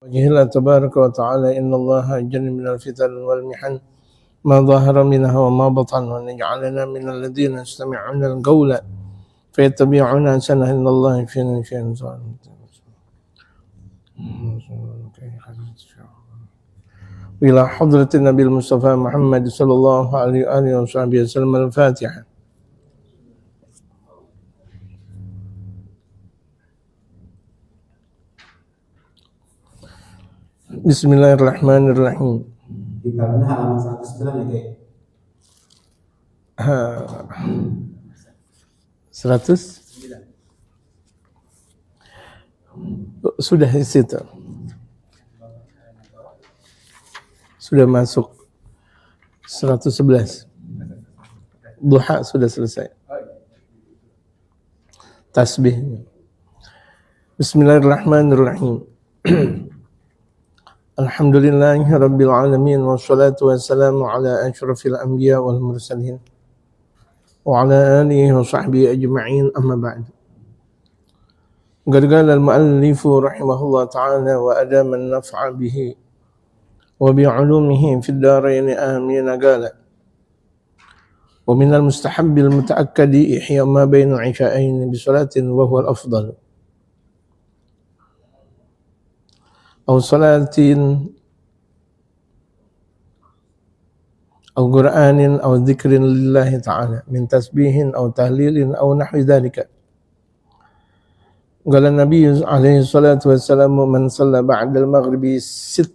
وجه الله تبارك وتعالى إن الله أجل من الفتن والمحن ما ظهر منها وما بطن وأن يجعلنا من الذين يستمعون القول فيتبعون أحسنه إن الله يكفينا شيئا إلى حضرة النبي المصطفى محمد صلى الله عليه وآله وصحبه وسلم. الفاتحة. Bismillahirrahmanirrahim. Dikarenakan halaman 109 ya kayak 100 sudah di situ. Sudah masuk 111. Duha sudah selesai. Tasbih. Bismillahirrahmanirrahim. Alhamdulillahi Rabbil Alamin. Wassalatu wassalamu ala ashrafil anbiya wal mursalin wa ala alihi wa sahbihi ajma'in, amma ba'd. Qad qala al-mu'allifu rahimahullah ta'ala wa adama an-naf'a bihi wa bi'ulumihi fid darain amin. Qala wa min al-mustahabbi al-muta'akkadi ihya ma baina 'isha'ain bi salatin wa huwa al-afdal أو صلاة أو قرآن أو ذكر لله تعالى من تسبيح أو تهليل أو نحو ذلك. قال النبي عليه الصلاة والسلام من صلى بعد المغرب 6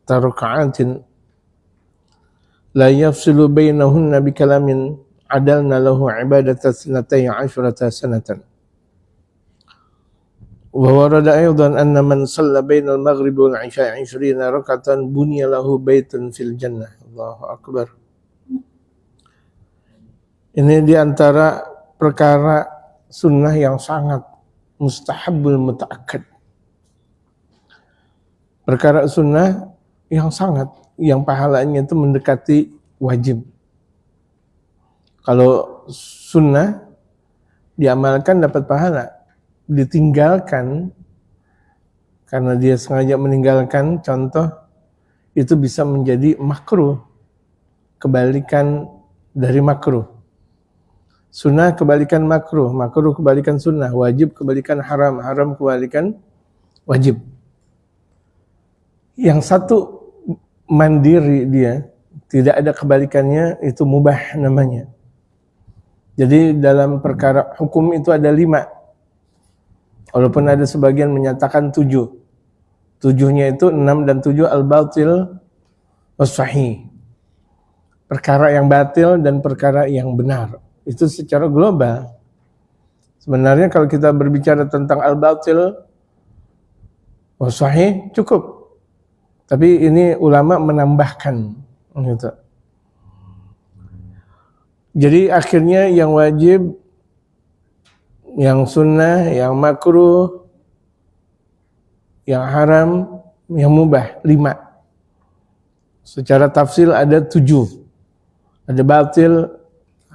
ركعات لا يفصل بينهن بكلام عدلنا له عبادة 12 سنة. وورد أيضا أن من صلى بين المغرب والعشاء 20 ركعة بني له بيت في الجنة. Allahu Akbar. Ini diantara perkara sunnah yang sangat mustahabul muta'akkad. Perkara sunnah yang sangat, yang pahalanya itu mendekati wajib. Kalau sunnah diamalkan dapat pahala, ditinggalkan karena dia sengaja meninggalkan, contoh, itu bisa menjadi makruh, kebalikan dari makruh. Sunnah kebalikan makruh, makruh kebalikan sunnah, wajib kebalikan haram, haram kebalikan wajib. Yang satu mandiri dia, tidak ada kebalikannya, itu mubah namanya. Jadi dalam perkara hukum itu ada 5. Walaupun ada sebagian menyatakan 7. 7-nya itu 6 dan 7 al-batil was-sahih. Perkara yang batil dan perkara yang benar. Itu secara global. Sebenarnya kalau kita berbicara tentang al-batil was-sahih cukup. Tapi ini ulama menambahkan gitu. Jadi akhirnya yang wajib, yang sunnah, yang makruh, yang haram, yang mubah 5. Secara tafsil ada 7. Ada batil,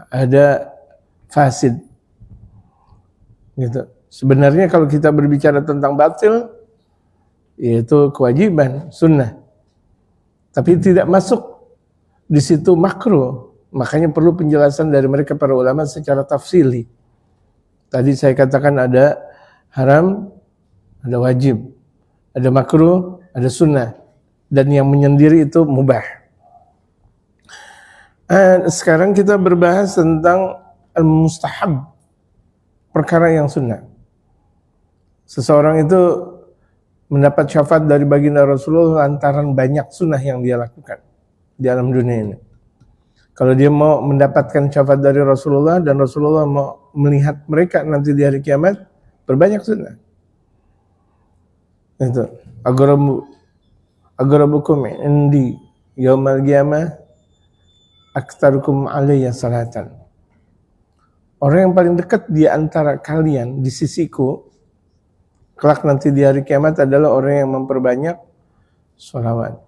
ada fasid. Gitu. Sebenarnya kalau kita berbicara tentang batil, yaitu kewajiban, sunnah. Tapi tidak masuk di situ makruh. Makanya perlu penjelasan dari mereka para ulama secara tafsili. Tadi saya katakan ada haram, ada wajib, ada makruh, ada sunnah, dan yang menyendiri itu mubah. Sekarang kita berbahas tentang al-mustahab, perkara yang sunnah. Seseorang itu mendapat syafaat dari baginda Rasulullah lantaran banyak sunnah yang dia lakukan di alam dunia ini. Kalau dia mau mendapatkan syafaat dari Rasulullah dan Rasulullah mau melihat mereka nanti di hari kiamat, berbanyak sunnah. Itu agarabukum indi yaumal qiyamah aktarukum alayya salatan. Orang yang paling dekat di antara kalian di sisiku kelak nanti di hari kiamat adalah orang yang memperbanyak sholawat.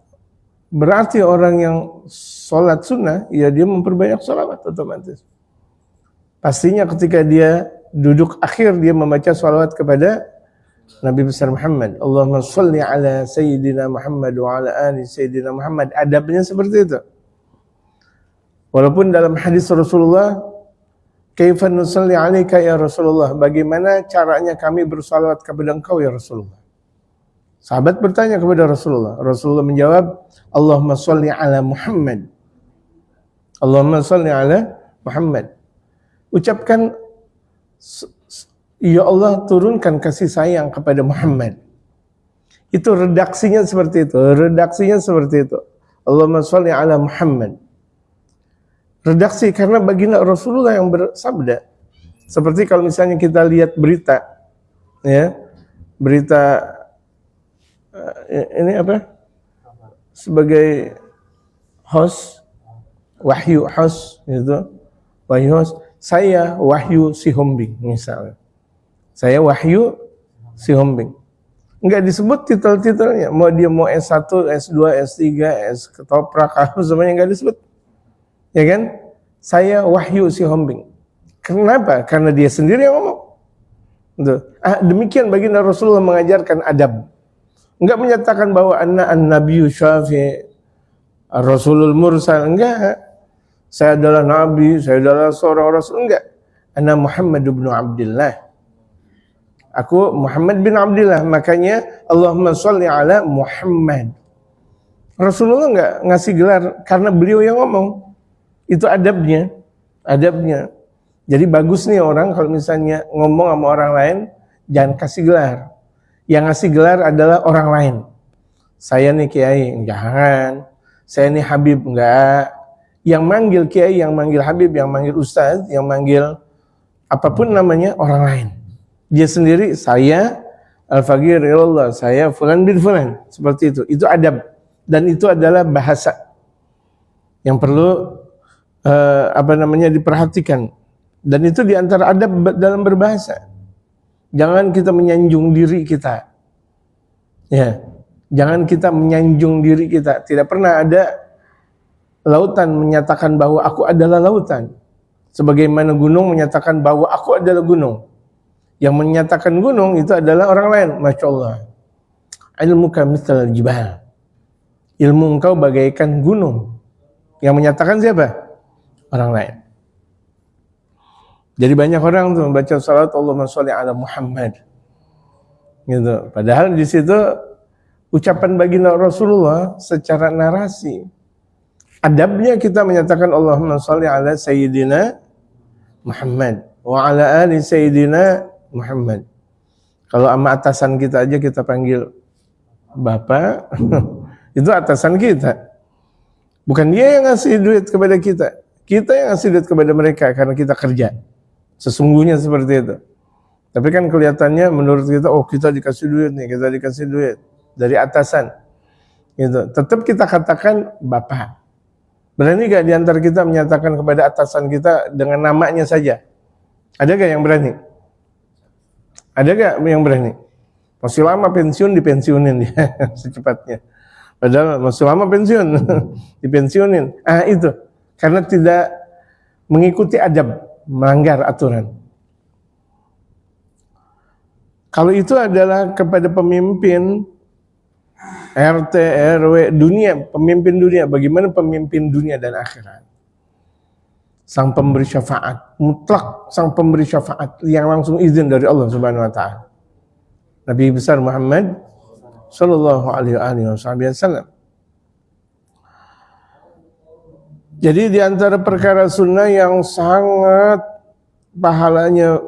Berarti orang yang sholat sunnah, ya dia memperbanyak sholawat otomatis. Pastinya ketika dia duduk akhir, dia membaca sholawat kepada Nabi besar Muhammad. Allahumma sholli ala Sayyidina Muhammad wa ala ali Sayyidina Muhammad. Adabnya seperti itu. Walaupun dalam hadis Rasulullah, kaifa nusalli alaika ya Rasulullah, bagaimana caranya kami bersalawat kepada engkau ya Rasulullah. Sahabat bertanya kepada Rasulullah. Rasulullah menjawab, Allahumma sholli ala Muhammad. Allahumma sholli ala Muhammad. Ucapkan, ya Allah turunkan kasih sayang kepada Muhammad. Itu redaksinya seperti itu. Redaksinya seperti itu. Allahumma sholli ala Muhammad. Redaksi karena baginda Rasulullah yang bersabda. Seperti kalau misalnya kita lihat berita, ya, berita ini apa? Sebagai host, Wahyu host, gitu, Wahyu host. Saya Wahyu Sihombing misalnya. Saya Wahyu Sihombing. Enggak disebut titel-titelnya. Mau dia mau S1, S2, S3, S ketoprak, apa semuanya enggak disebut. Ya kan? Saya Wahyu Sihombing. Kenapa? Karena dia sendiri yang ngomong. Demikian baginda Rasulullah mengajarkan adab. Enggak menyatakan bahwa an-nabiyyu syafi' Rasulul mursal, enggak. Saya adalah nabi, saya adalah seorang rasul, enggak. Ana Muhammad bin Abdullah. Aku Muhammad bin Abdullah, makanya Allahumma sholli ala Muhammad. Rasulullah enggak ngasih gelar karena beliau yang ngomong. Itu adabnya, adabnya. Jadi bagus nih orang kalau misalnya ngomong sama orang lain, jangan kasih gelar. Yang ngasih gelar adalah orang lain. Saya nih kiai, jangan. Saya nih Habib, enggak. Yang manggil kiai, yang manggil Habib, yang manggil ustaz, yang manggil apapun namanya orang lain. Dia sendiri, saya Al-Faqir ilallah, saya Fulan bin Fulan. Seperti itu. Itu adab. Dan itu adalah bahasa yang perlu diperhatikan. Dan itu diantara adab dalam berbahasa. Jangan kita menyanjung diri kita. Ya, jangan kita menyanjung diri kita. Tidak pernah ada lautan menyatakan bahwa aku adalah lautan. Sebagaimana gunung menyatakan bahwa aku adalah gunung. Yang menyatakan gunung itu adalah orang lain. Masya Allah. Ilmuka mithlal jibal. Ilmu engkau bagaikan gunung. Yang menyatakan siapa? Orang lain. Jadi banyak orang tuh membaca salawat Allahumma sholli ala Muhammad. Gitu. Padahal di situ ucapan baginda Rasulullah secara narasi. Adabnya kita menyatakan Allahumma sholli ala Sayyidina Muhammad wa ala ali Sayyidina Muhammad. Kalau sama atasan kita aja kita panggil Bapak, itu atasan kita. Bukan dia yang ngasih duit kepada kita. Kita yang ngasih duit kepada mereka karena kita kerja. Sesungguhnya seperti itu. Tapi kan kelihatannya menurut kita, oh kita dikasih duit nih, kita dikasih duit dari atasan. Gitu. Tetap kita katakan Bapak. Berani gak diantar kita menyatakan kepada atasan kita dengan namanya saja? Ada gak yang berani? Ada gak yang berani? Masih lama pensiun, dipensiunin dia secepatnya. Padahal masih lama pensiun, dipensiunin. Itu. Karena tidak mengikuti adab, melanggar aturan. Kalau itu adalah kepada pemimpin RT, RW, dunia, pemimpin dunia. Bagaimana pemimpin dunia dan akhirat? Sang pemberi syafaat, mutlak sang pemberi syafaat yang langsung izin dari Allah Subhanahu wa taala. Nabi besar Muhammad sallallahu alaihi wasallam. Jadi di antara perkara sunnah yang sangat pahalanya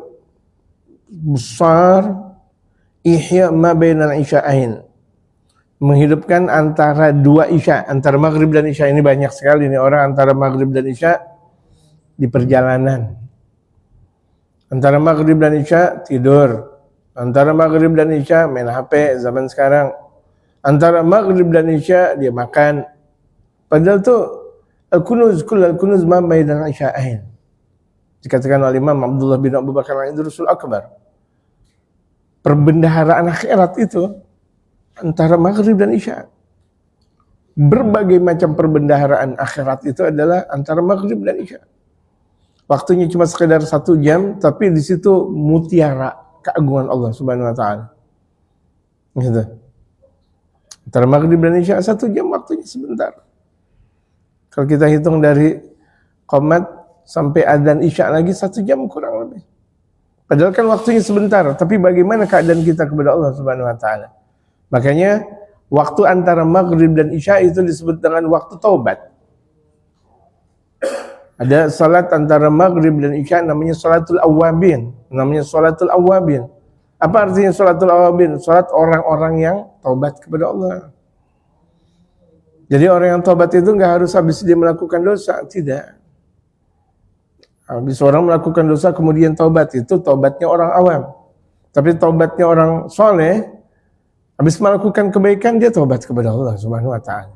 besar, ihya ma bainal isya'ain. Menghidupkan antara dua isya, antara maghrib dan isya. Ini banyak sekali nih orang antara maghrib dan isya di perjalanan. Antara maghrib dan isya tidur. Antara maghrib dan isya main HP zaman sekarang. Antara maghrib dan isya dia makan. Padahal tuh al-kunuz ma bainal isya'ain. Dikatakan oleh Imam Abdullah bin Abu Bakar al-Idrusul Akbar. Perbendaharaan akhirat itu antara maghrib dan isya. Berbagai macam perbendaharaan akhirat itu adalah antara maghrib dan isya. Waktunya cuma sekedar 1 jam, tapi di situ mutiara keagungan Allah Subhanahu wa taala. Gitu. Antara maghrib dan isya 1 jam waktunya sebentar. Kalau kita hitung dari qomat sampai adzan isya lagi 1 jam kurang lebih. Padahal kan waktunya sebentar, tapi bagaimana keadaan kita kepada Allah Subhanahu wa taala? Makanya waktu antara maghrib dan isya itu disebut dengan waktu taubat. Ada salat antara maghrib dan isya namanya salatul awwabin. Apa artinya salatul awwabin? Salat orang-orang yang taubat kepada Allah. Jadi orang yang taubat itu nggak harus habis dia melakukan dosa, tidak. Habis orang melakukan dosa kemudian taubat, itu taubatnya orang awam. Tapi taubatnya orang soleh, habis melakukan kebaikan dia taubat kepada Allah Subhanahu wa taala.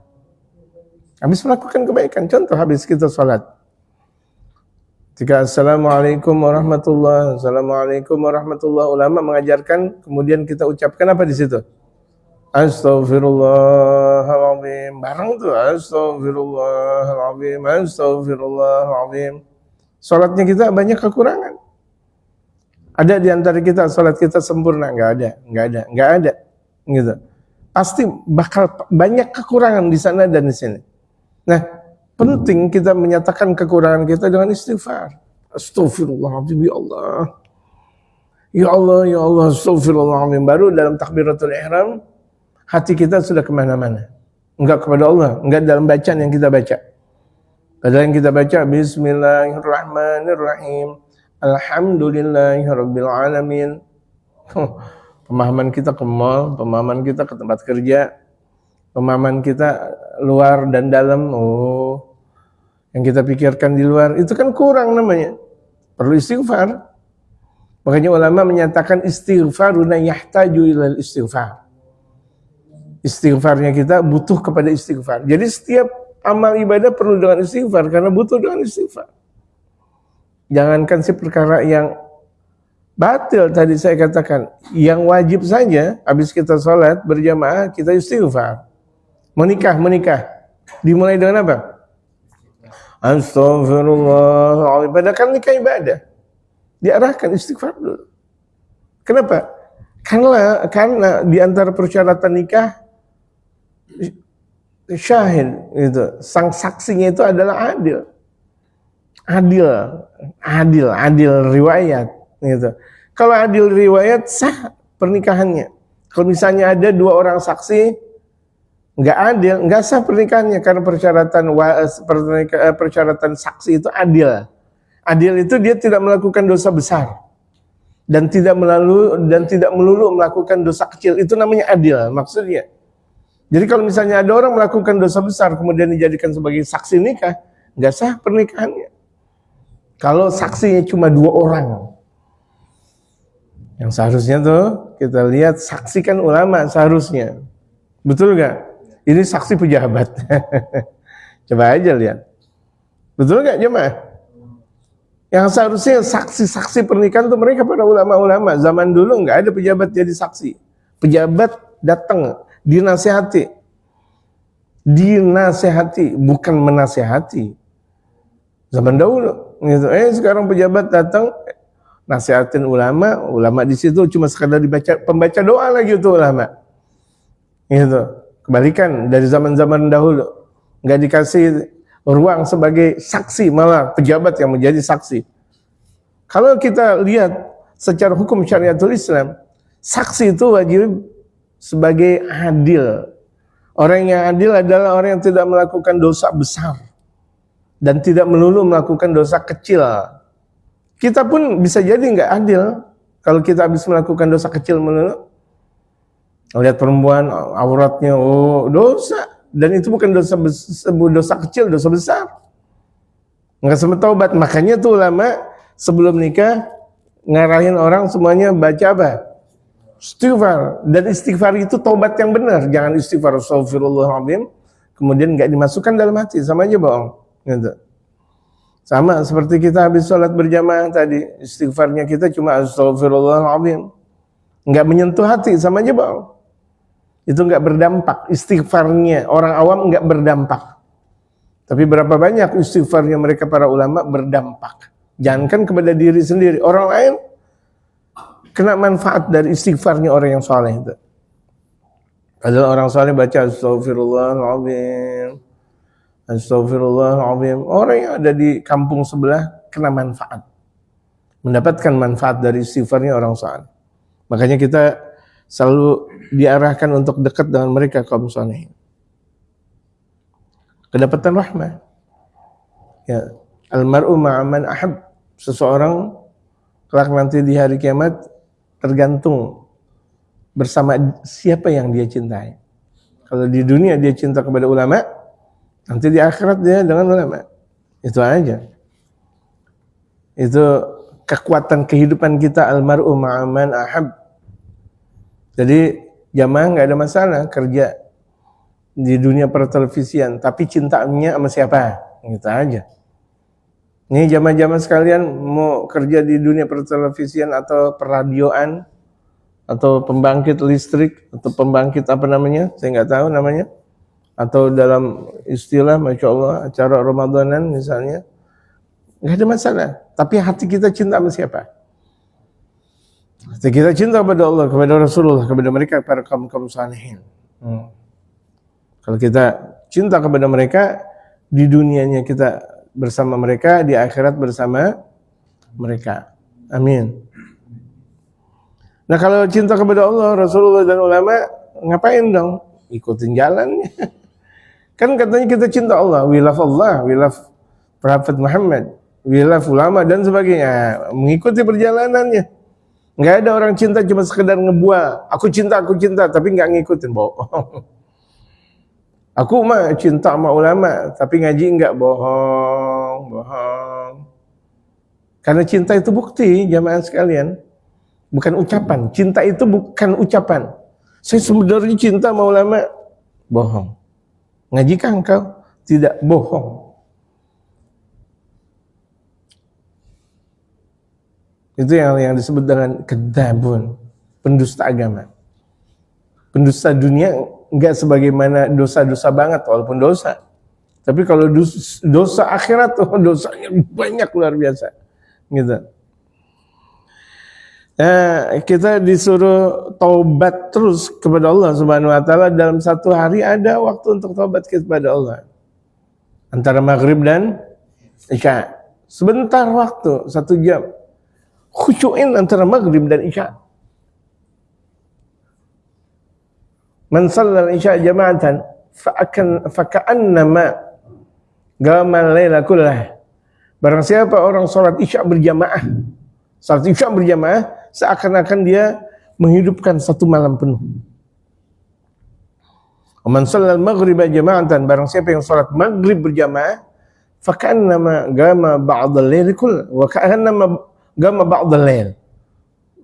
Habis melakukan kebaikan, contoh habis kita salat. Jika Assalamualaikum warahmatullahi wabarakatuh, ulama mengajarkan, kemudian kita ucapkan apa di situ? Astaghfirullahaladzim. Bareng tuh, Astaghfirullahaladzim. Salatnya kita banyak kekurangan. Ada di antara kita salat kita sempurna? Nggak ada. Gitu. Pasti bakal banyak kekurangan di sana dan di sini. Nah, penting kita menyatakan kekurangan kita dengan istighfar. Astaghfirullahaladzim, ya Allah. Ya Allah, astaghfirullahaladzim. Baru dalam takbiratul ihram, hati kita sudah kemana-mana. Enggak kepada Allah, enggak dalam bacaan yang kita baca. Padahal yang kita baca, Bismillahirrahmanirrahim. Alhamdulillahirabbil alamin. Pemahaman kita ke mall, pemahaman kita ke tempat kerja, pemahaman kita luar dan dalam, yang kita pikirkan di luar, itu kan kurang namanya. Perlu istighfar. Makanya ulama menyatakan istighfaruna yahtaju ilal istighfar. Istighfarnya kita butuh kepada istighfar. Jadi setiap amal ibadah perlu dengan istighfar, karena butuh dengan istighfar. Jangankan si perkara yang batil tadi saya katakan, yang wajib saja, habis kita sholat berjamaah, kita istighfar. Menikah. Dimulai dengan apa? Astagfirullah. Padahal kan nikah ibadah. Diarahkan istighfar dulu. Kenapa? Karena di antara persyaratan nikah, syahid itu, sang saksinya itu adalah adil riwayat gitu. Kalau adil riwayat sah pernikahannya. Kalau misalnya ada 2 orang saksi nggak adil, nggak sah pernikahannya, karena persyaratan saksi itu adil. Adil itu dia tidak melakukan dosa besar dan tidak melulu melakukan dosa kecil. Itu namanya adil maksudnya. Jadi kalau misalnya ada orang melakukan dosa besar kemudian dijadikan sebagai saksi nikah, nggak sah pernikahannya. Kalau saksinya cuma 2 orang, yang seharusnya tuh kita lihat saksikan ulama seharusnya, betul nggak? Ini saksi pejabat. Coba aja lihat, betul nggak jemaah? Yang seharusnya saksi-saksi pernikahan tuh mereka para ulama-ulama. Zaman dulu nggak ada pejabat jadi saksi. Pejabat datang dinasehati, bukan menasehati. Zaman dahulu, gitu. Sekarang pejabat datang nasihatin ulama di situ cuma sekadar dibaca pembaca doa lagi itu ulama. Gitu. Kebalikan dari zaman-zaman dahulu, nggak dikasih ruang sebagai saksi, malah pejabat yang menjadi saksi. Kalau kita lihat secara hukum syariatul Islam, saksi itu wajib sebagai adil. Orang yang adil adalah orang yang tidak melakukan dosa besar dan tidak melulu melakukan dosa kecil. Kita pun bisa jadi nggak adil kalau kita habis melakukan dosa kecil melulu. Lihat perempuan auratnya, dosa, dan itu bukan dosa kecil, dosa besar. Nggak sempat taubat. Makanya tuh ulama sebelum nikah ngarahin orang semuanya baca apa? Istighfar. Dan istighfar itu taubat yang benar. Jangan istighfar astagfirullahaladzim kemudian nggak dimasukkan dalam hati, sama aja bohong. Gitu. Sama seperti kita habis sholat berjamaah tadi, istighfarnya kita cuma astagfirullahaladzim, nggak menyentuh hati, sama aja bohong. Itu nggak berdampak. Istighfarnya orang awam nggak berdampak. Tapi berapa banyak istighfarnya mereka para ulama berdampak. Jangankan kepada diri sendiri, orang lain kena manfaat dari istighfarnya orang yang soleh itu. Adalah orang saleh baca astagfirullahaladzim, astagfirullahaladzim. Orang yang ada di kampung sebelah kena manfaat, mendapatkan manfaat dari istighfarnya orang saleh. Makanya kita selalu diarahkan untuk dekat dengan mereka kaum saleh. Kedapatan rahmah. Ya, almar'u ma'aman ahab. Seseorang kelak nanti di hari kiamat tergantung bersama siapa yang dia cintai. Kalau di dunia dia cinta kepada ulama, nanti di akhirat dia dengan ulama. Itu aja. Itu kekuatan kehidupan kita, almar'u ma'aman ahab. Jadi jamaah nggak ada masalah kerja di dunia pertelevisian, tapi cintanya sama siapa? Gitu aja. Ini jamaah-jamaah sekalian mau kerja di dunia pertelevisian atau peradioan atau pembangkit listrik atau pembangkit apa namanya, saya nggak tahu namanya, atau dalam istilah Masya Allah acara Ramadanan misalnya, nggak ada masalah, tapi hati kita cinta sama siapa? Hati kita cinta kepada Allah, kepada Rasulullah, kepada mereka para kaum salihin. Kalau kita cinta kepada mereka, di dunianya kita bersama mereka, di akhirat bersama mereka. Amin. Nah kalau cinta kepada Allah, Rasulullah dan ulama, ngapain dong? Ikutin jalannya. Kan katanya kita cinta Allah, we love Allah, we love Prophet Muhammad, we love ulama dan sebagainya. Mengikuti perjalanannya. Nggak ada orang cinta cuma sekedar ngebual, aku cinta, tapi nggak ngikutin, bohong. Aku mah cinta sama ulama, tapi ngaji nggak, bohong. Karena cinta itu bukti, jamaah sekalian. Bukan ucapan. Cinta itu bukan ucapan. Saya sebenarnya cinta sama ulama. Bohong. Ngajikah engkau? Tidak, bohong. Itu yang disebut dengan kedzabun, pendusta agama. Pendusta dunia enggak sebagaimana dosa-dosa banget, walaupun dosa. Tapi kalau dosa akhirat tuh dosanya banyak luar biasa. Gitu. Nah, kita disuruh taubat terus kepada Allah Subhanahu wa taala. Dalam satu hari ada waktu untuk taubat kepada Allah. Antara maghrib dan isya. Sebentar waktu, 1 jam. Khusyuin antara maghrib dan isya. Man shallal isya jama'atan faka'annama gama al-laila kullah. Barang siapa orang salat isya berjamaah, salat isya berjamaah, seakan-akan dia menghidupkan satu malam penuh. Man shallal maghriba jama'atan, barang siapa yang salat maghrib berjamaah, faka'annama gama ba'dal lail kullah wa ka'annama gama ba'dal lail.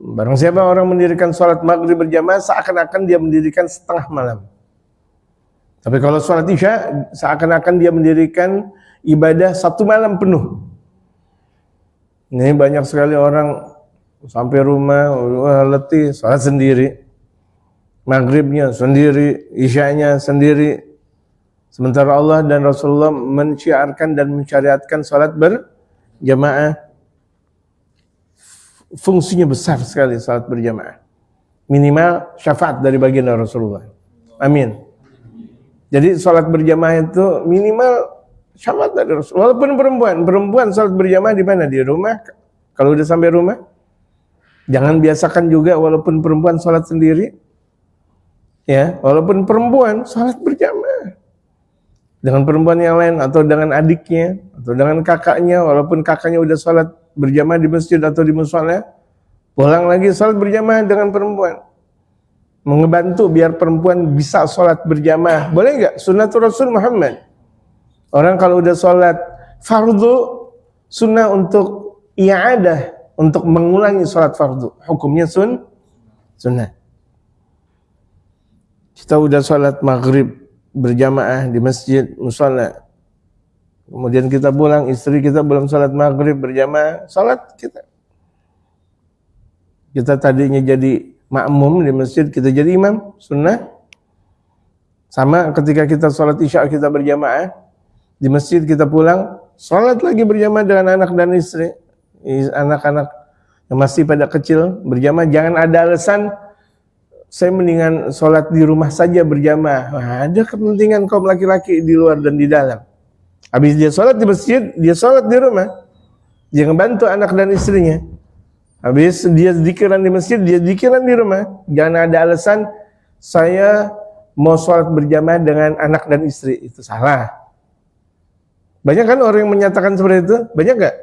Barang siapa orang mendirikan sholat maghrib berjamaah, seakan-akan dia mendirikan setengah malam. Tapi kalau sholat isya, seakan-akan dia mendirikan ibadah 1 malam penuh. Ini banyak sekali orang sampai rumah, wah letih, sholat sendiri. Maghribnya sendiri, isyanya sendiri. Sementara Allah dan Rasulullah mensyiarkan dan mensyariatkan sholat berjamaah. Fungsinya besar sekali salat berjamaah. Minimal syafaat dari baginda Rasulullah. Amin. Jadi salat berjamaah itu minimal syafaat dari Rasulullah. Walaupun perempuan salat berjamaah di mana? Di rumah. Kalau udah sampai rumah, jangan biasakan juga walaupun perempuan salat sendiri. Ya, walaupun perempuan salat berjamaah. Dengan perempuan yang lain atau dengan adiknya atau dengan kakaknya, walaupun kakaknya udah salat berjamaah di masjid atau di mushola, pulang lagi salat berjamaah dengan perempuan, mengebantu biar perempuan bisa salat berjamaah. Boleh nggak? Sunnatul Rasul Muhammad. Orang kalau udah salat fardu, sunnah untuk i'adah, untuk mengulangi salat fardu. Hukumnya sunnah. Kita udah salat maghrib berjamaah di masjid, mushola. Kemudian kita pulang, istri kita belum salat maghrib berjamaah, salat kita. Kita tadinya jadi makmum di masjid, kita jadi imam, sunnah. Sama ketika kita salat isya kita berjamaah, di masjid kita pulang, salat lagi berjamaah dengan anak dan istri. Anak-anak yang masih pada kecil berjamaah, jangan ada alasan saya mendingan sholat di rumah saja berjamaah. Nah, ada kepentingan kaum laki-laki di luar dan di dalam. Habis dia sholat di masjid, dia sholat di rumah. Dia ngebantu anak dan istrinya. Habis dia zikiran di masjid, dia zikiran di rumah. Jangan ada alasan saya mau sholat berjamaah dengan anak dan istri. Itu salah. Banyak kan orang yang menyatakan seperti itu? Banyak gak?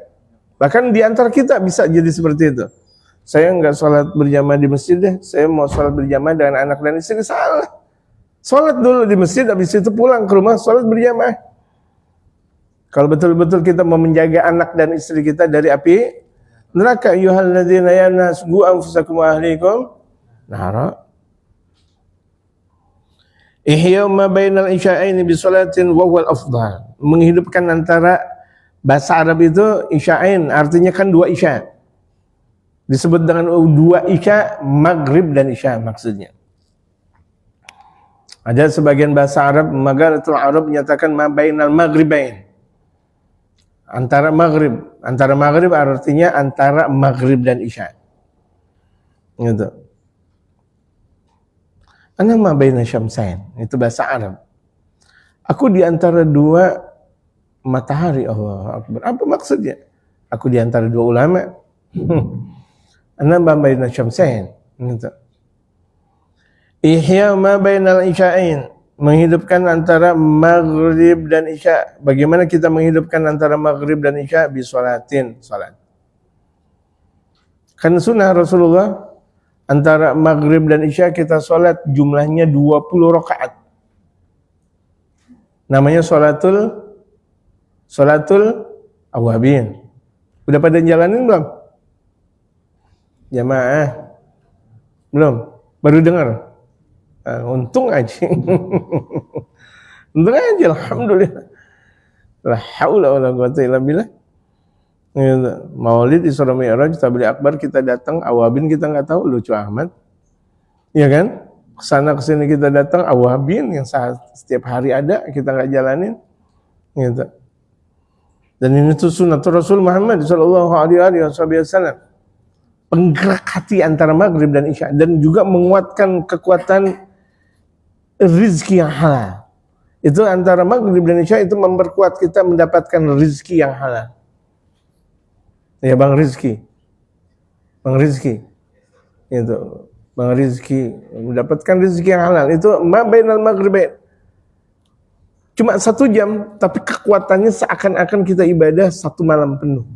Bahkan di antara kita bisa jadi seperti itu. Saya nggak sholat berjamaah di masjid deh, saya mau sholat berjamaah dengan anak dan istri. Salah. Sholat dulu di masjid, habis itu pulang ke rumah, sholat berjamaah. Kalau betul-betul kita mau menjaga anak dan istri kita dari api neraka, ayyuhalladzina yanasqu anfusakum wa ahlikum nara. Ihya ma bainal isya'aini bi sholatin wa huwal afdal. Menghidupkan antara, bahasa Arab itu isya'ain artinya kan dua isya. Disebut dengan dua isya, maghrib dan isya maksudnya. Ada sebagian bahasa Arab, Magharitul Arab menyatakan ma bainal maghribain. Antara maghrib artinya antara maghrib dan isya. Gitu. Ana ma baina syamsain, itu bahasa Arab. Aku di antara dua matahari, Allah Akbar. Apa maksudnya? Aku di antara dua ulama. Ana ma baina syamsain. Gitu. Ihya ma bainal isya'ain, menghidupkan antara maghrib dan isya. Bagaimana kita menghidupkan antara maghrib dan isya? Bi sholatin, salat. Kan sunnah Rasulullah antara maghrib dan isya kita salat jumlahnya 20 rakaat. Namanya sholatul awabin. Udah pada jalanin belum? Jamaah? Belum? Baru dengar? Untung aja. Untung aja, alhamdulillah. La haula wala quwata illa billah. Maulid Isra Mi'raj Tabligh Akbar kita datang, awabin kita enggak tahu, lucu amat. Iya kan? Kesana kesini kita datang, awabin yang setiap hari ada, kita enggak jalanin. Gitu. Dan ini tuh sunnah Rasul Muhammad sallallahu alaihi wasallam. Penggerak hati antara maghrib dan isya, dan juga menguatkan kekuatan rizki yang halal. Itu antara maghrib dan isya itu memperkuat kita mendapatkan rizki yang halal. Ya Bang Rizki. Itu Bang Rizki mendapatkan rizki yang halal. Itu ma bainal maghribain. Cuma 1 jam, tapi kekuatannya seakan-akan kita ibadah 1 malam penuh.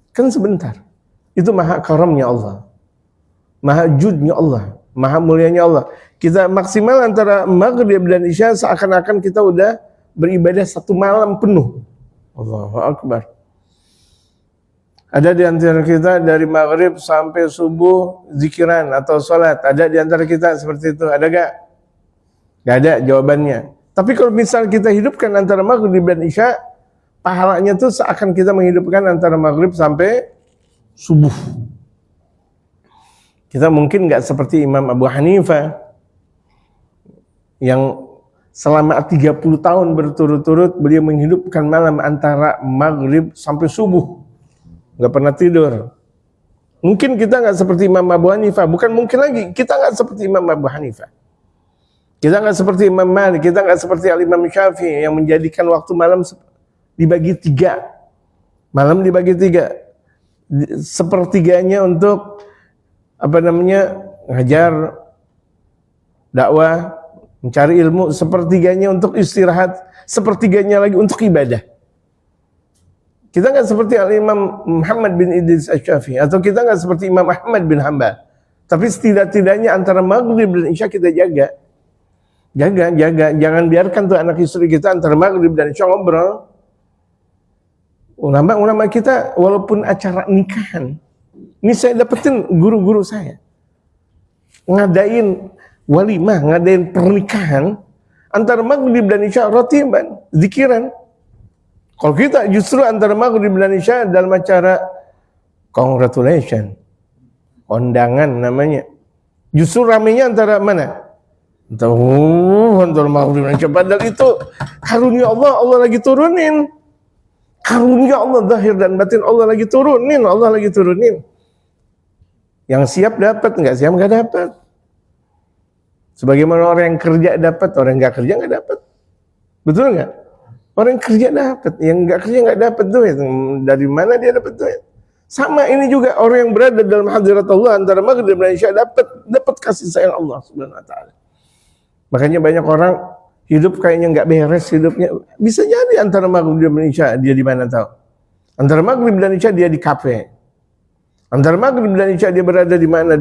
Kan sebentar. Itu maha karamnya Allah, maha judnya Allah, maha mulianya Allah. Kita maksimal antara maghrib dan isya seakan-akan kita udah beribadah 1 malam penuh. Allahu Akbar. Ada di antara kita dari maghrib sampai subuh zikiran atau sholat. Ada di antara kita seperti itu. Ada gak? Gak ada jawabannya. Tapi kalau misal kita hidupkan antara maghrib dan isya, pahalanya tuh seakan kita menghidupkan antara maghrib sampai subuh. Kita mungkin nggak seperti Imam Abu Hanifah yang selama 30 tahun berturut-turut beliau menghidupkan malam antara maghrib sampai subuh, nggak pernah tidur. Mungkin kita nggak seperti Imam Abu Hanifah, bukan mungkin lagi, kita nggak seperti Imam Abu Hanifah. Kita nggak seperti Imam Malik, kita nggak seperti Al-Imam Syafi'i yang menjadikan waktu malam dibagi 3. Malam dibagi 3. Sepertiganya untuk ngajar, dakwah, mencari ilmu, sepertiganya untuk istirahat, sepertiganya lagi untuk ibadah. Kita nggak seperti Al-Imam Muhammad bin Idris Asy-Syafi'i, atau kita nggak seperti Imam Ahmad bin Hanbal. Tapi setidak-tidaknya antara maghrib dan isya kita jaga. Jangan biarkan tuh anak istri kita antara maghrib dan isya ngobrol. Ulama kita walaupun acara nikahan, ini saya dapetin guru-guru saya ngadain walimah, ngadain pernikahan antara maghrib dan isya ratiban, zikiran. Kalau kita justru antara maghrib dan isya dalam acara congratulation, kondangan namanya, justru ramenya antara mana? Antara maghrib dan isya. Padahal itu karunia Allah lagi turunin. Karunia Allah zahir dan batin, Allah lagi turunin. Yang siap dapat, nggak siap nggak dapat. Sebagaimana orang yang kerja dapat, orang yang nggak kerja nggak dapat. Betul nggak? Orang yang kerja dapat, yang nggak kerja nggak dapat duit. Dari mana dia dapat duit? Sama ini juga orang yang berada dalam hadirat Allah antara maghrib dan isya dapat kasih sayang Allah Subhanahu wa taala. Makanya banyak orang hidup kayaknya nggak beres hidupnya. Bisa jadi antara maghrib dan isya dia di mana tahu? Antara maghrib dan isya dia di kafe. Antara maghrib dan isya dia berada di mana.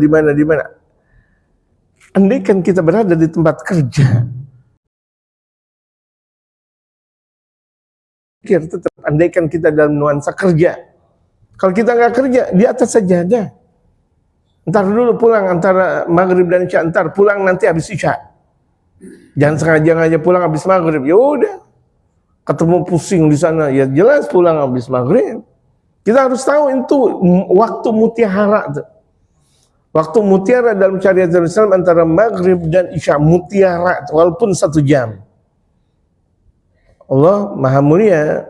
Andaikan kita berada di tempat kerja, tetap andaikan kita dalam nuansa kerja. Kalau kita nggak kerja, di atas sajadah. Ntar dulu pulang antara maghrib dan isya, ntar pulang nanti habis isya. Jangan sengaja pulang habis maghrib. Ya udah, ketemu pusing di sana. Ya jelas pulang habis maghrib. Kita harus tahu itu waktu mutiara. Waktu mutiara dalam syariat Islam antara maghrib dan isya mutiara, walaupun 1 jam. Allah Maha Mulia.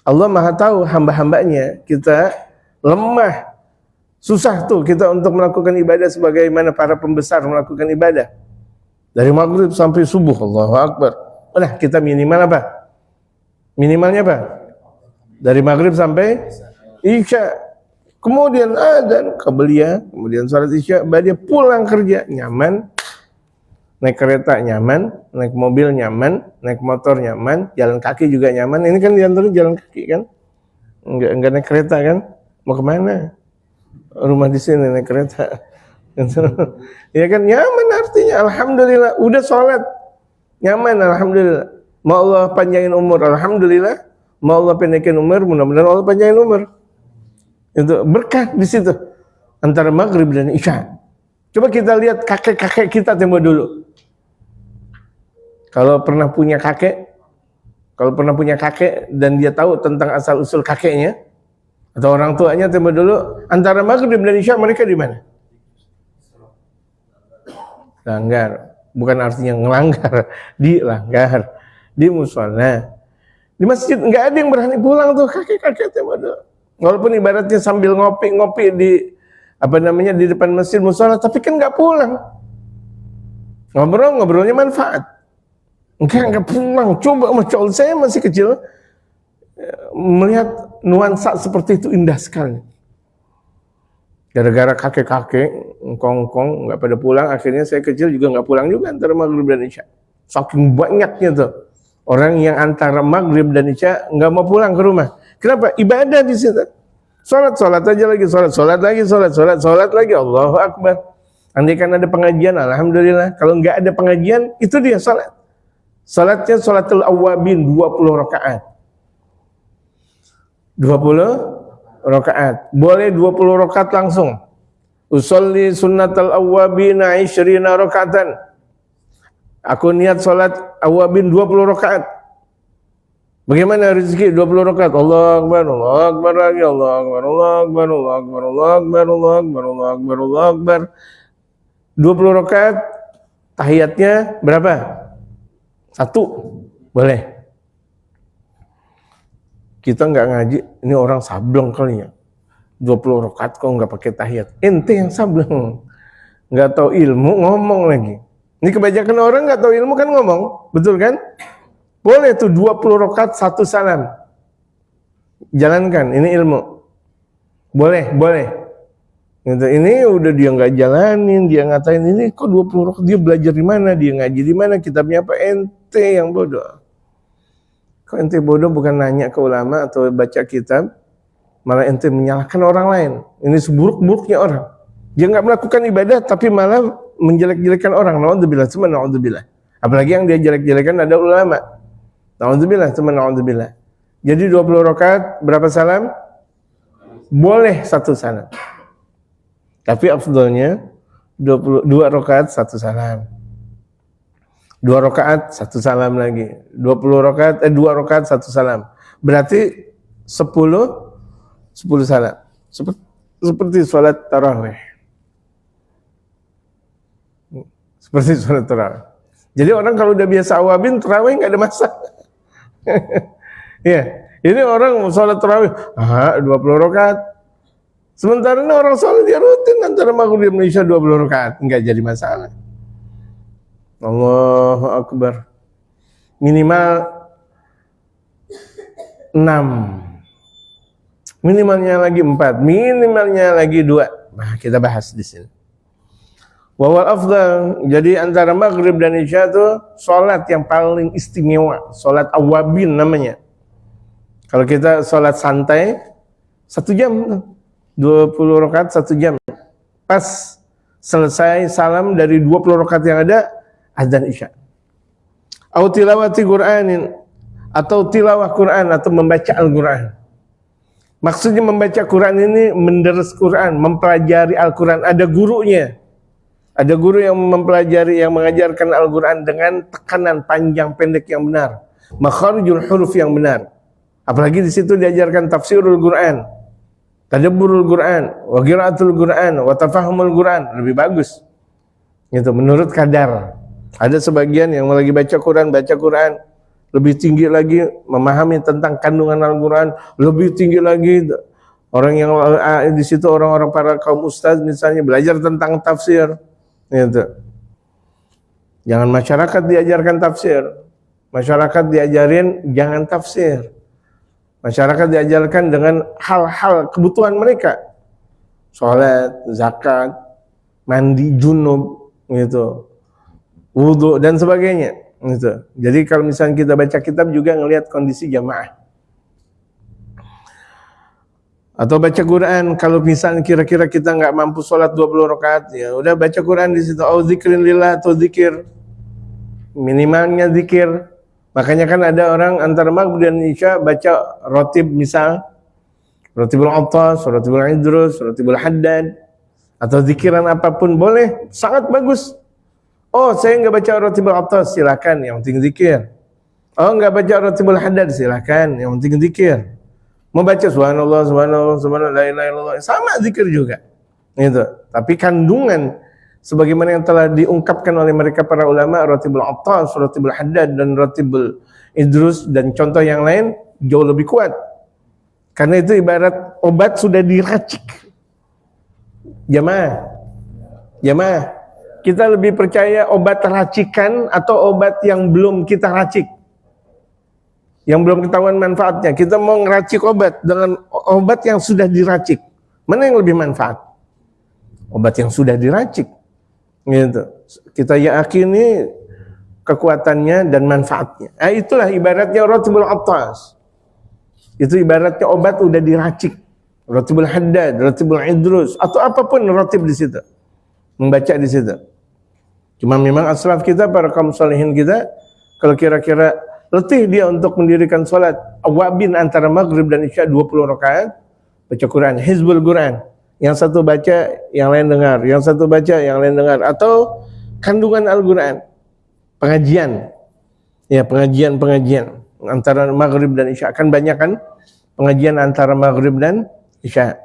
Allah Maha tahu hamba-hambanya, kita lemah, susah tuh kita untuk melakukan ibadah sebagaimana para pembesar melakukan ibadah. Dari maghrib sampai subuh, Allahu Akbar. Udah kita minimal apa? Minimalnya apa? Dari maghrib sampai isya. Kemudian adzan, qabliyah, kemudian salat isya, dia pulang kerja nyaman. Naik kereta nyaman, naik mobil nyaman, naik motor nyaman, jalan kaki juga nyaman. Ini kan diantaranya jalan kaki kan, enggak naik kereta kan? Mau kemana? Rumah di sini naik kereta. Ya kan nyaman artinya, alhamdulillah. Udah sholat nyaman, alhamdulillah. Mau Allah panjangin umur, alhamdulillah. Mau Allah pendekin umur, mudah-mudahan Allah panjangin umur. Itu berkah di situ antara maghrib dan isya. Coba kita lihat kakek-kakek kita tempo dulu. Kalau pernah punya kakek dan dia tahu tentang asal usul kakeknya atau orang tuanya tempo dulu, antara maghrib dan isya mereka di mana? Langgar. Bukan artinya ngelanggar, dilanggar, di mushola. Di masjid nggak ada yang berani pulang tuh kakek-kakek tempo dulu. Walaupun ibaratnya sambil ngopi-ngopi di di depan masjid mushola, tapi kan nggak pulang. Ngobrolnya manfaat. Enggak pulang. Coba, Masya Allah, saya masih kecil melihat nuansa seperti itu indah sekali. Gara-gara kakek-kakek kongkong nggak pada pulang, akhirnya saya kecil juga nggak pulang juga antara maghrib dan isya. Saking banyaknya tuh orang yang antara maghrib dan isya nggak mau pulang ke rumah. Kenapa? Ibadah di situ. Sholat aja lagi, sholat lagi, Allahu Akbar. Andaikan ada pengajian, alhamdulillah. Kalau nggak ada pengajian, itu dia sholat. Sholatnya sholatul awwabin 20 rakaat. 20 rakaat. Boleh 20 rakaat langsung. Usolli sunnatal awwabina 20 rakaatan. Aku niat sholat awwabin 20 rakaat. Bagaimana rezeki 20 rakaat? Allah Akbar lagi, Allah Akbar, Allah Akbar, Allah Akbar, Allah Akbar, Allah Akbar, Allah Akbar, Allah Akbar. 20 rakaat, tahiyatnya berapa? 1. Boleh. Kita nggak ngaji, ini orang sableng kali ya. 20 rakaat kok nggak pakai tahiyat. Ente yang sableng. Nggak tahu ilmu ngomong lagi. Ini kebanyakan orang nggak tahu ilmu kan ngomong, betul kan? Boleh tuh 20 rakaat 1 salam. Jalankan, ini ilmu. Boleh. Ini udah dia nggak jalanin, dia ngatain ini kok 20 rakaat, dia belajar di mana, dia ngaji di mana, kitabnya apa? Ente yang bodoh. Kok ente bodoh bukan nanya ke ulama atau baca kitab, malah ente menyalahkan orang lain. Ini seburuk-buruknya orang. Dia nggak melakukan ibadah tapi malah menjelek-jelekan orang. Naudzubillah, cuma naudzubillah. Apalagi yang dia jelek-jelekan ada ulama. Naudzubillah, cuma naudzubillah. Jadi 20 rakaat berapa salam? Boleh 1 salam. Tapi afdolnya 2 rakaat 1 salam. 2 rakaat 1 salam lagi. 2 rakaat 1 salam. Berarti 10 salam. Seperti sholat tarawih. Seperti sholat tarawih. Jadi orang kalau udah biasa awabin tarawih nggak ada masalah. Ya, ini orang sholat tarawih 20 rakaat. Sementara ini orang sholat dia rutin antara maghrib dan isya 20 rakaat, nggak jadi masalah. Allahu Akbar. Minimal 6. Minimalnya lagi 4, minimalnya lagi 2. Nah, kita bahas di sini. Wawal afdal, jadi antara maghrib dan isya itu sholat yang paling istimewa, sholat awabin namanya. Kalau kita sholat santai 1 jam, 20 rakaat 1 jam. Pas selesai salam dari 20 rakaat yang ada, azan isya. Au tilawati Qur'anin, atau tilawah Quran atau membaca Al-Quran. Maksudnya membaca Quran ini menderes Quran, mempelajari Al-Quran. Ada gurunya. Ada guru yang mempelajari, yang mengajarkan Al-Quran dengan tekanan panjang pendek yang benar, makharijul huruf yang benar. Apalagi di situ diajarkan tafsirul Quran, tadabburul Quran, wa qiraatul Quran, wa tafahumul Quran. Lebih bagus. Gitu, menurut kadar. Ada sebagian yang lagi baca Quran lebih tinggi lagi memahami tentang kandungan Al-Quran, lebih tinggi lagi. Orang yang di situ orang-orang para kaum ustaz misalnya belajar tentang tafsir. Gitu. Jangan masyarakat diajarkan tafsir. Masyarakat diajarin jangan tafsir. Masyarakat diajarkan dengan hal-hal kebutuhan mereka. Salat, zakat, mandi junub, gitu. Wudu dan sebagainya, gitu. Jadi kalau misalnya kita baca kitab juga ngelihat kondisi jamaah. Atau baca Quran, kalau misalnya kira-kira kita nggak mampu sholat 20 rakaat, ya udah baca Quran di situ. Au zikrin lillah, atau zikir, minimalnya zikir. Makanya kan ada orang antara maghrib dan isya baca rotib, misal rotibul Attas, rotibul Idrus, rotibul Haddad, atau zikiran apapun boleh, sangat bagus. Oh, saya nggak baca rotibul Attas, silakan, yang penting zikir. Oh, nggak baca rotibul Haddad, silakan, yang penting zikir. Membaca subhanallah, subhanallah, subhanallah, la ilaha illallah, sama zikir juga. Gitu. Tapi kandungan sebagaimana yang telah diungkapkan oleh mereka para ulama, rotibul Attas, rotibul Haddad, dan rotibul Idrus dan contoh yang lain jauh lebih kuat. Karena itu ibarat obat sudah diracik. Jamaah, kita lebih percaya obat racikan atau obat yang belum kita racik, yang belum ketahuan manfaatnya. Kita mau ngeracik obat dengan obat yang sudah diracik. Mana yang lebih manfaat? Obat yang sudah diracik. Gitu. Kita yakini kekuatannya dan manfaatnya. Itulah ibaratnya rotibul Attas. Itu ibaratnya obat udah diracik. Rotibul Haddad, rotibul Idrus, atau apapun rotib di situ. Membaca di situ. Cuma memang aslaf kita, para kaum salihin kita, kalau kira-kira letih dia untuk mendirikan sholat awabin antara maghrib dan isya 20 rakaat, baca Quran, hizbul Quran. Yang satu baca, yang lain dengar. Yang satu baca, yang lain dengar. Atau kandungan Al-Quran, pengajian. Ya, pengajian antara maghrib dan isya. Kan banyak kan pengajian antara maghrib dan isya.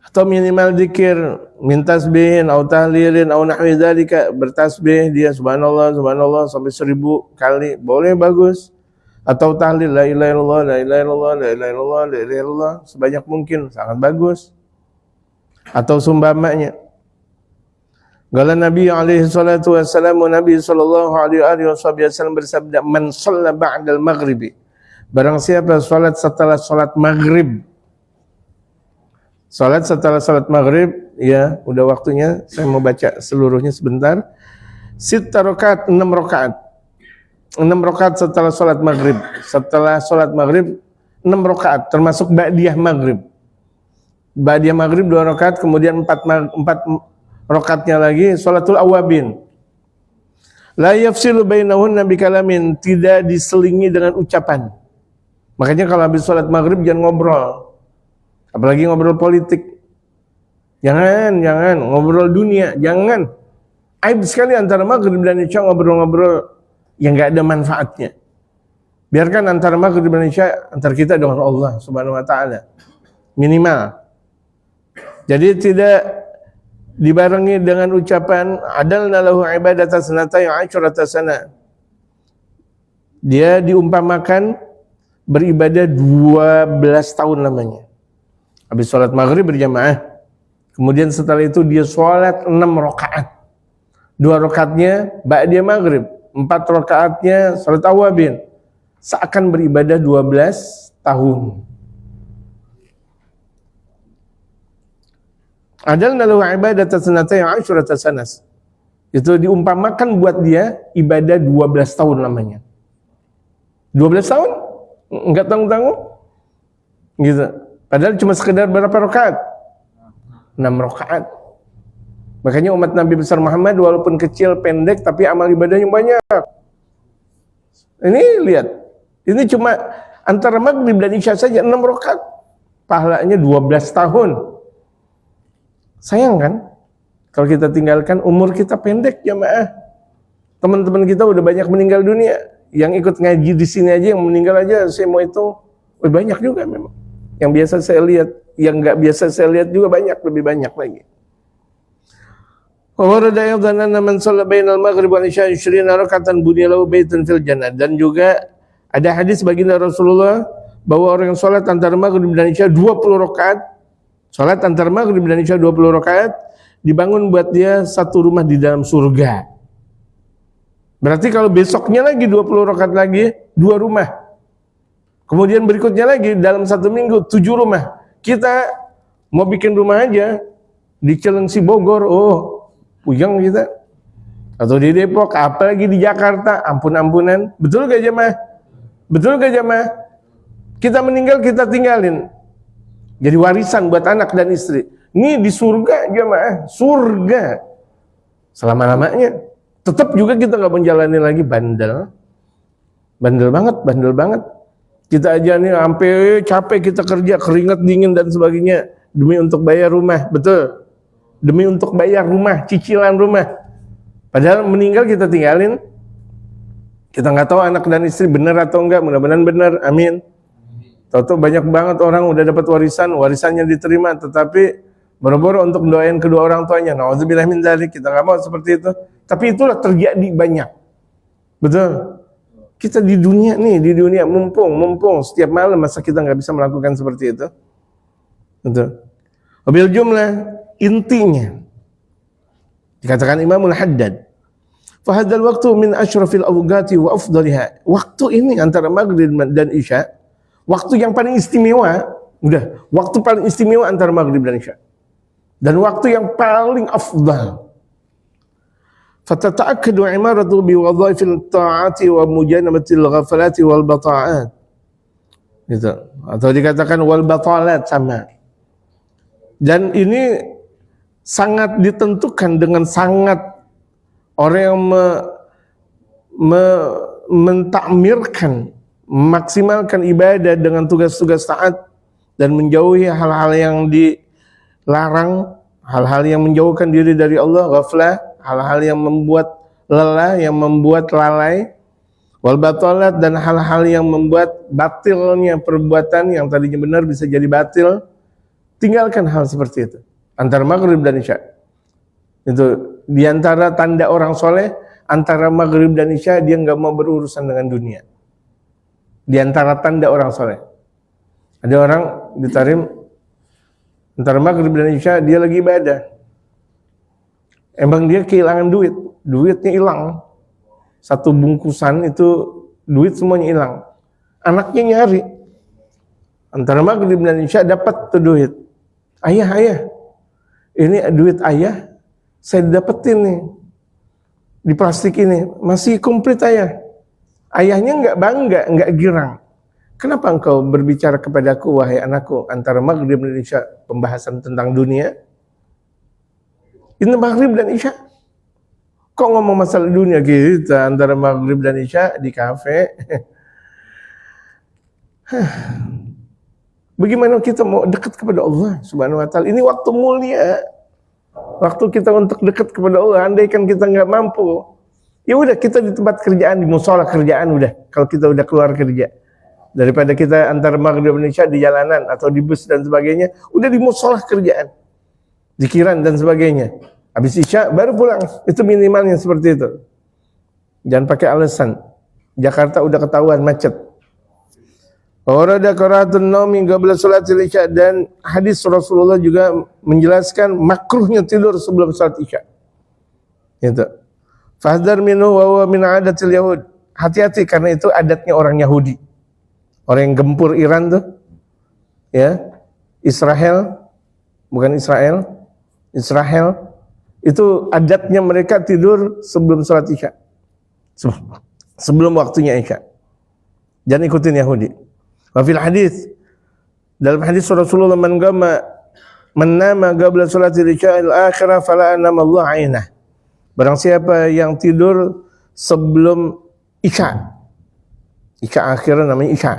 Atau minimal zikir, min tasbihin, au tahlilin, au nahwi dzalika, bertasbih dia subhanallah, subhanallah sampai 1000 kali, boleh, bagus. Atau tahlil la ilaha illallah, la ilaha illallah, la ilaha illallah, la ilaha illallah sebanyak mungkin, sangat bagus. Atau sumbamanya. Qala Nabi alaihi salatu wassalam, Nabi sallallahu alaihi wasallam bersabda, man shalla ba'dal maghribi, barang siapa salat setelah salat maghrib. Salat setelah salat maghrib, ya udah waktunya, saya mau baca seluruhnya sebentar. 6 rakaat, 6 rakaat. 6 rakaat setelah salat maghrib. Setelah salat maghrib 6 rakaat, termasuk ba'diyah maghrib. Ba'diyah maghrib 2 rakaat, kemudian 4 rakaatnya lagi salatul awabin. La yafsilu bainahunna bikalamin, tidak diselingi dengan ucapan. Makanya kalau habis salat maghrib jangan ngobrol. Apalagi ngobrol politik. Jangan ngobrol dunia, jangan. Aib sekali antara maghrib dan isya ngobrol-ngobrol yang enggak ada manfaatnya. Biarkan antara maghrib dan isya antara kita dengan Allah Subhanahu wa taala. Minimal. Jadi tidak dibarengi dengan ucapan adalna lahu ibadatan sanatai 'asyrata sana. Dia diumpamakan beribadah 12 tahun lamanya. Habis sholat maghrib berjamaah, kemudian setelah itu dia sholat 6 rakaat. 2 rakaatnya ba'da maghrib, 4 rakaatnya salat awabin. Seakan beribadah 12 tahun. Adalna lahu ibadatan sanatayn 'ashrata sanas. Itu diumpamakan buat dia ibadah 12 tahun lamanya. 12 tahun? Enggak tanggung-tanggung. Gitu. Padahal cuma sekedar berapa rakaat? 6 rakaat. Makanya umat Nabi besar Muhammad walaupun kecil, pendek, tapi amal ibadahnya banyak. Ini lihat. Ini cuma antara maghrib dan isya saja 6 rakaat. Pahalanya 12 tahun. Sayang kan? Kalau kita tinggalkan, umur kita pendek jamaah. Teman-teman kita udah banyak meninggal dunia. Yang ikut ngaji di sini aja, yang meninggal aja, saya mau hitung, banyak juga memang. Yang biasa saya lihat, yang nggak biasa saya lihat juga banyak, lebih banyak lagi. Warada aydan anna man shalla bainal maghrib wal isya 20 rakatan buniya lahu baitun fil jannah. Dan juga ada hadis baginda Rasulullah bahwa orang yang salat antara maghrib dan isya 20 rakaat, salat antara maghrib dan isya 20 rakaat, dibangun buat dia satu rumah di dalam surga. Berarti kalau besoknya lagi 20 rakaat lagi, 2 rumah. Kemudian berikutnya lagi dalam 1 minggu 7 rumah. Kita mau bikin rumah aja di Cilengsi Bogor, puyeng kita. Atau di Depok, apalagi di Jakarta, ampun-ampunan. Betul gak jemaah? Betul gak jemaah? Kita meninggal, kita tinggalin. Jadi warisan buat anak dan istri. Ini di surga jemaah, surga. Selama-lamanya. Tetap juga kita gak menjalani lagi, bandel. Bandel banget. Kita aja nih sampai capek kita kerja, keringat dingin dan sebagainya. Demi untuk bayar rumah, betul. Demi untuk bayar rumah, cicilan rumah. Padahal meninggal kita tinggalin. Kita nggak tahu anak dan istri benar atau enggak, mudah-mudahan benar, amin. Tahu-tahu banyak banget orang udah dapat warisannya diterima, tetapi boro-boro untuk doain kedua orang tuanya. Nauzubillah min dzalik, kita nggak mau seperti itu. Tapi itulah terjadi banyak. Betul. Kita di dunia mumpung setiap malam, masa kita nggak bisa melakukan seperti itu? Betul. Wabil jumlah, intinya dikatakan Imamul Haddad, fahadzal waktu min asyrafil awqati wa afdaliha. Waktu ini antara maghrib dan isya, waktu yang paling istimewa, waktu paling istimewa antara maghrib dan isya. Dan waktu yang paling afdal. Fatata'akkadu imaratu biwadhaifil ta'ati wa mujanabatil ghafalati wal bata'at. Gitu. Atau dikatakan wal batalat sama. Dan ini sangat ditentukan dengan sangat orang yang mentakmirkan, memaksimalkan ibadah dengan tugas-tugas taat dan menjauhi hal-hal yang dilarang, hal-hal yang menjauhkan diri dari Allah, ghaflah, hal-hal yang membuat lelah, yang membuat lalai, wal batalat, dan hal-hal yang membuat batilnya perbuatan yang tadinya benar bisa jadi batil. Tinggalkan hal seperti itu antara maghrib dan isya. Itu diantara tanda orang soleh, antara maghrib dan isya dia nggak mau berurusan dengan dunia. Diantara tanda orang soleh. Ada orang ditarim antara maghrib dan isya dia lagi ibadah. Emang dia kehilangan duitnya hilang. Satu bungkusan itu duit semuanya hilang. Anaknya nyari. Antara maghrib dan isya dapat tuh duit. Ayah, ini duit ayah, saya dapetin nih di plastik ini, masih komplit ayah. Ayahnya nggak bangga, nggak girang. Kenapa engkau berbicara kepadaku, wahai anakku, antara maghrib dan isya, pembahasan tentang dunia? Ini maghrib dan isya. Kok ngomong masalah dunia kita antara maghrib dan isya di kafe? Bagaimana kita mau dekat kepada Allah Subhanahu wa taala? Ini waktu mulia. Waktu kita untuk dekat kepada Allah. Andaikan kita nggak mampu, ya udah kita di tempat kerjaan, di musola kerjaan udah. Kalau kita udah keluar kerja, daripada kita antara maghrib dan isya di jalanan atau di bus dan sebagainya, udah di musola kerjaan, zikiran dan sebagainya. Habis isya baru pulang. Itu minimalnya seperti itu. Jangan pakai alasan Jakarta udah ketahuan macet. Warada qiraatun naumi qabla salatil isya, dan hadis Rasulullah juga menjelaskan makruhnya tidur sebelum salat isya. Gitu. Fahdar minhu wa huwa min adatil yahud. Hati-hati karena itu adatnya orang Yahudi. Orang yang gempur Iran tuh. Ya. Israel, bukan Israel. Israel itu adatnya mereka tidur sebelum sholat Isya. Sebelum waktunya Isya. Jangan ikutin Yahudi. Wa fil hadis, dalam hadis Rasulullah man nama qabla salati Isya al-akhirah fala anama Allah ainah. Barang siapa yang tidur sebelum Isya, Isya akhir namanya Isya,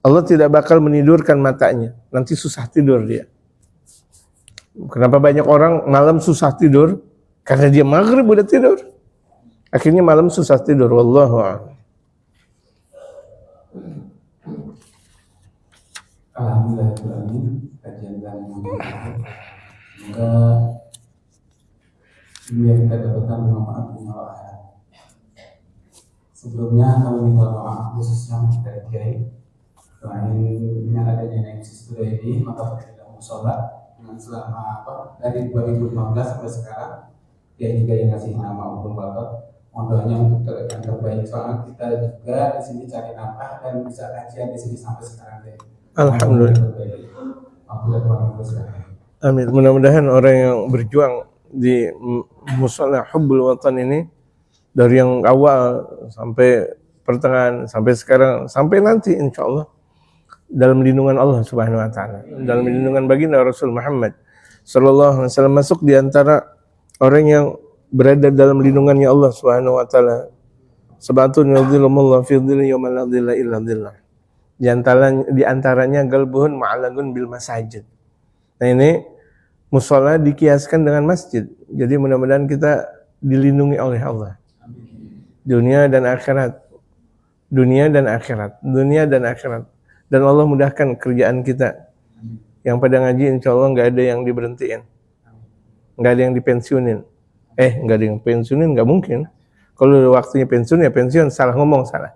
Allah tidak bakal menidurkan matanya. Nanti susah tidur dia. Kenapa banyak orang malam susah tidur? Karena dia maghrib udah tidur. Akhirnya malam susah tidur. Wallahu a'lam. Alhamdulillah, kajian dan semoga ilmu yang kita dapatkan bermanfaat di akhirat. Sebelumnya kami minta doa khususnya dari Kiai. Selain dengan adanya Nexus Today ini, maka kita tidak mau sholat dengan selama dari 2015 sampai sekarang. Kiai juga yang ngasih nama Ubun Batot. Mohon doanya untuk yang terbaik, soalnya kita juga di sini cari nafkah dan bisa kajian di sini sampai sekarang. Alhamdulillah. Amin. Mudah-mudahan orang yang berjuang di mushola Hubbul Watan ini dari yang awal sampai pertengahan sampai sekarang sampai nanti insya Allah dalam lindungan Allah Subhanahu Wa Taala, dalam lindungan baginda Rasul Muhammad Sallallahu Alaihi Wasallam, masuk di antara orang yang berada dalam lindungannya Allah Subhanahu Wa Taala. Sabatun yadhillumullah fi dhilli yawma la dhilla illa dhillah. Di antaranya galbuhun ma'alagun bil masajid. Nah ini mushola dikiaskan dengan masjid. Jadi mudah-mudahan kita dilindungi oleh Allah. Dunia dan akhirat. Dunia dan akhirat. Dunia dan akhirat. Dan Allah mudahkan kerjaan kita. Yang pada ngaji insya Allah nggak ada yang diberhentiin. Nggak ada yang dipensiunin. Nggak ada yang pensiunin, nggak mungkin. Kalau waktunya pensiun ya pensiun. Salah ngomong, salah.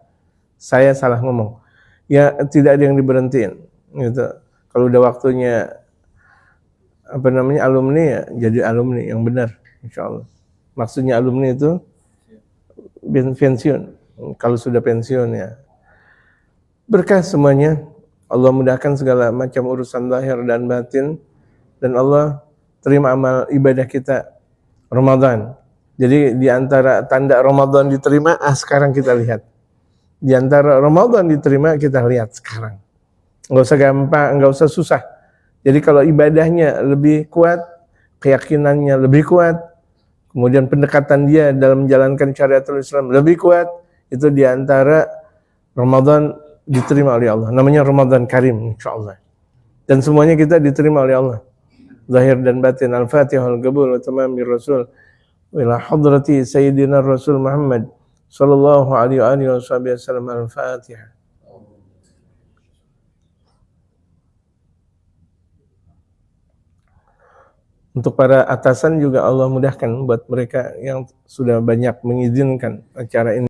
Saya salah ngomong. Ya tidak ada yang diberhentiin gitu. Kalau udah waktunya alumni ya jadi alumni yang benar insyaallah. Maksudnya alumni itu pensiun. Kalau sudah pensiun ya berkah semuanya. Allah mudahkan segala macam urusan lahir dan batin dan Allah terima amal ibadah kita Ramadan. Jadi di antara tanda Ramadan diterima sekarang kita lihat. Di antara Ramadan diterima kita lihat sekarang. Enggak usah gampang, enggak usah susah. Jadi kalau ibadahnya lebih kuat, keyakinannya lebih kuat, kemudian pendekatan dia dalam menjalankan syariatul Islam lebih kuat, itu di antara Ramadan diterima oleh Allah. Namanya Ramadan Karim insyaallah. Dan semuanya kita diterima oleh Allah. Zahir dan batin. Al-Fatihah al-Qabul wa tamamir Rasul. Ila hadrati Sayyidina Rasul Muhammad sallallahu alaihi wasallam. Al-Fatihah. Untuk para atasan juga Allah mudahkan buat mereka yang sudah banyak mengizinkan acara ini.